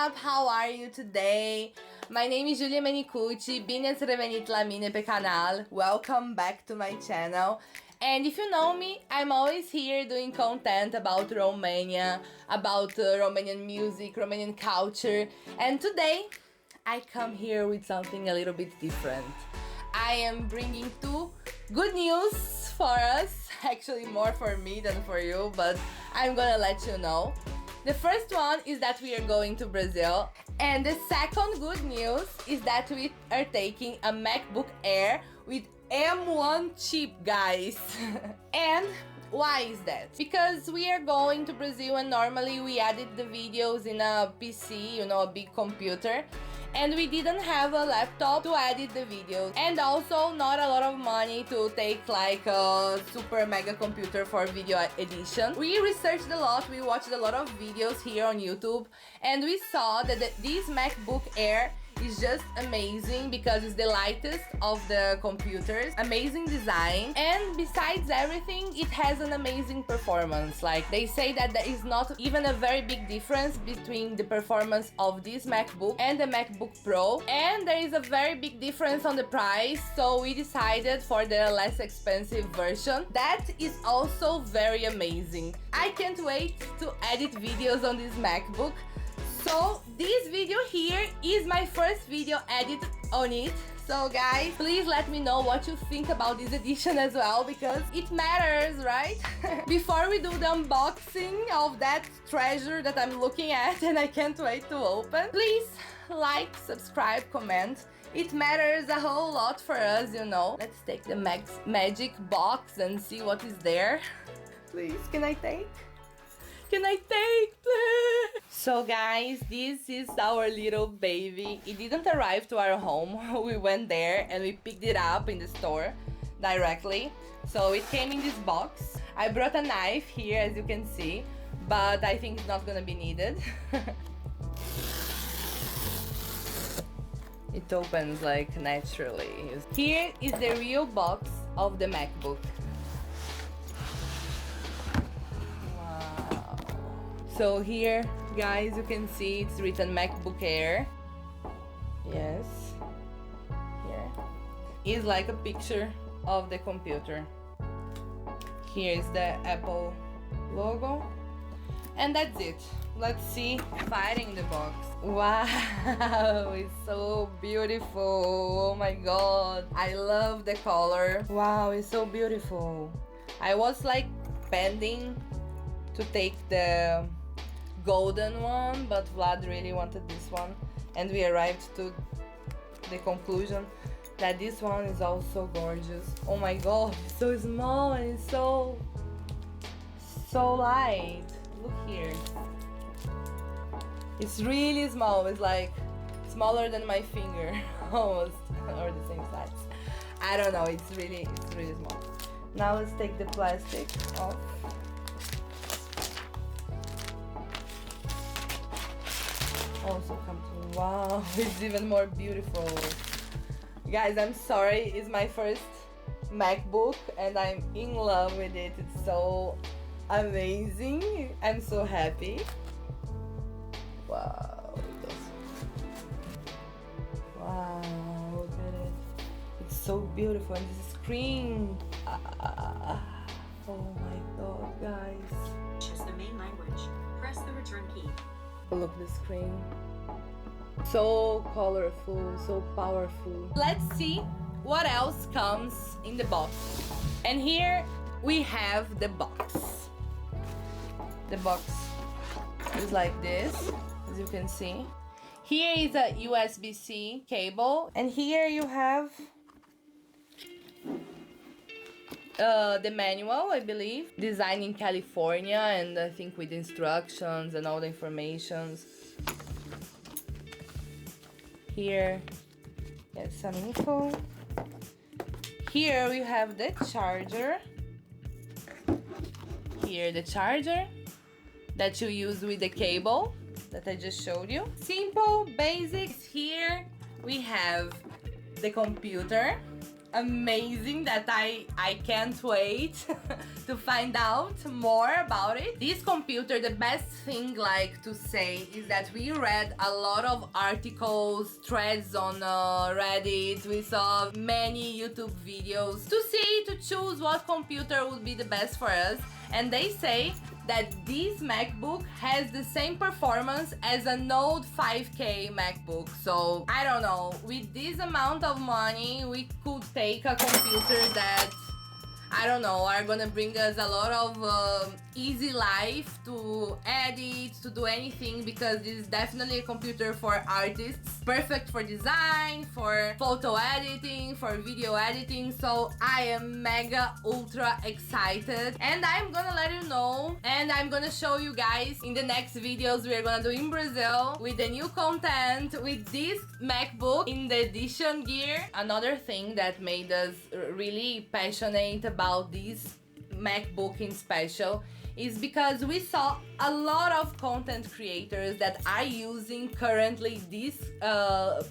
up? How are you today? My name is Julia Menicucci, bine ați revenit la mine pe canal. Welcome back to my channel. And if you know me, I'm always here doing content about Romania, about Romanian music, Romanian culture. And today, I come here with something a little bit different. I am bringing two good news for us, actually more for me than for you, but I'm gonna let you know. The first one is that we are going to Brazil, and the second good news is that we are taking a MacBook Air with M1 chip, guys. And why is that? Because we are going to Brazil and normally we edit the videos in a PC, you know, a big computer. And we didn't have a laptop to edit the videos, and also not a lot of money to take like a super mega computer for video edition. We researched a lot, we watched a lot of videos here on YouTube, and we saw that this MacBook Air is just amazing because it's the lightest of the computers, amazing design, and besides everything, it has an amazing performance. Like, they say that there is not even a very big difference between the performance of this MacBook and the MacBook Pro, and there is a very big difference on the price, so we decided for the less expensive version. That is also very amazing. I can't wait to edit videos on this MacBook. So this video here is my first video edit on it. So guys, please let me know what you think about this edition as well, because it matters, right? Before we do the unboxing of that treasure that I'm looking at and I can't wait to open, please like, subscribe, comment. It matters a whole lot for us, you know. Let's take the magic box and see what is there. Please, can I take? Can I take, please? So guys, this is our little baby. It didn't arrive to our home. We went there and we picked it up in the store directly. So it came in this box. I brought a knife here, as you can see, but I think it's not gonna be needed. It opens like naturally. Here is the real box of the MacBook. So here, guys, you can see it's written MacBook Air. Yes. Here is like a picture of the computer. Here is the Apple logo. And that's it. Let's see fighting the box. Wow, it's so beautiful. Oh my god. I love the color. Wow, it's so beautiful. I was like pending to take the golden one, but Vlad really wanted this one, and we arrived to the conclusion that this one is also gorgeous. Oh my god, it's so small and it's so light. Look here, it's really small. It's like smaller than my finger almost, or the same size. I don't know, it's really small. Now let's take the plastic off. Also come to, wow, it's even more beautiful. Guys, I'm sorry, it's my first MacBook and I'm in love with it. It's so amazing. I'm so happy. Wow, wow, look at it. It's so beautiful, and this screen. Oh my god, guys. Choose the main language. Press the return key. Look at the screen. So colorful, so powerful. Let's see what else comes in the box. And here we have the box. The box is like this, as you can see. Here is a USB-C cable, and here you have the manual, I believe, designed in California, and I think with instructions and all the informations. Here, get some info. Here we have the charger. Here the charger that you use with the cable that I just showed you. Simple basics. Here we have the computer. amazing that I can't wait to find out more about it. This computer, the best thing like to say is that we read a lot of articles, threads on Reddit, we saw many YouTube videos to choose what computer would be the best for us, and they say that this MacBook has the same performance as an old 5K MacBook. So I don't know, with this amount of money we could take a computer that, I don't know, are gonna bring us a lot of easy life to edit, to do anything, because this is definitely a computer for artists. Perfect for design, for photo editing, for video editing. So I am mega ultra excited, and I'm gonna let you know, and I'm gonna show you guys in the next videos we're gonna do in Brazil with the new content with this MacBook in the edition gear. Another thing that made us really passionate about this MacBook in special is because we saw a lot of content creators that are using currently this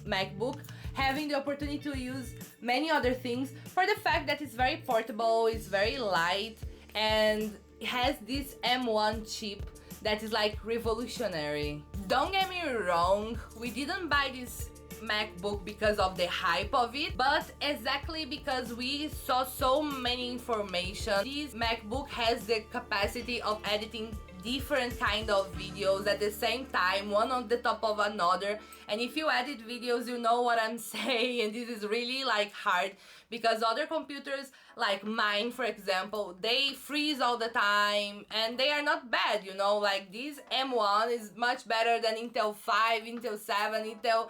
MacBook, having the opportunity to use many other things for the fact that it's very portable, it's very light, and it has this M1 chip that is like revolutionary. Don't get me wrong, we didn't buy this MacBook because of the hype of it, but exactly because we saw so many information. This MacBook has the capacity of editing different kind of videos at the same time, one on the top of another, and if you edit videos you know what I'm saying, and this is really like hard because other computers like mine, for example, they freeze all the time and they are not bad, you know, like this M1 is much better than Intel 5, Intel 7, Intel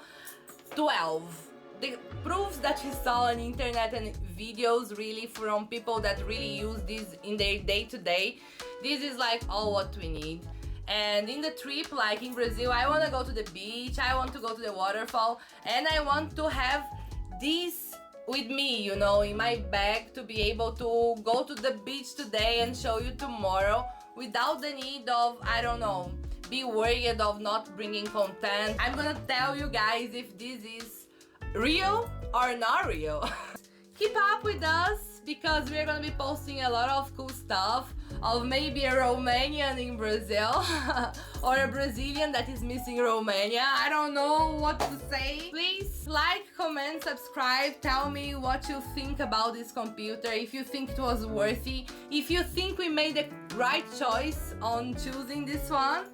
12. The proofs that we saw on internet and videos really from people that really use this in their day-to-day, this is like all what we need. And in the trip, like in Brazil, I want to go to the beach, I want to go to the waterfall, and I want to have this with me, you know, in my bag, to be able to go to the beach today and show you tomorrow without the need of, I don't know, be worried of not bringing content. I'm gonna tell you guys if this is real or not real. Keep up with us because we're gonna be posting a lot of cool stuff of maybe a Romanian in Brazil or a Brazilian that is missing Romania. I don't know what to say. Please like, comment, subscribe, tell me what you think about this computer, if you think it was worthy, if you think we made the right choice on choosing this one.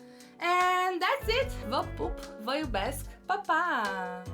And that's it. Vă pup, vă iubesc, pa pa!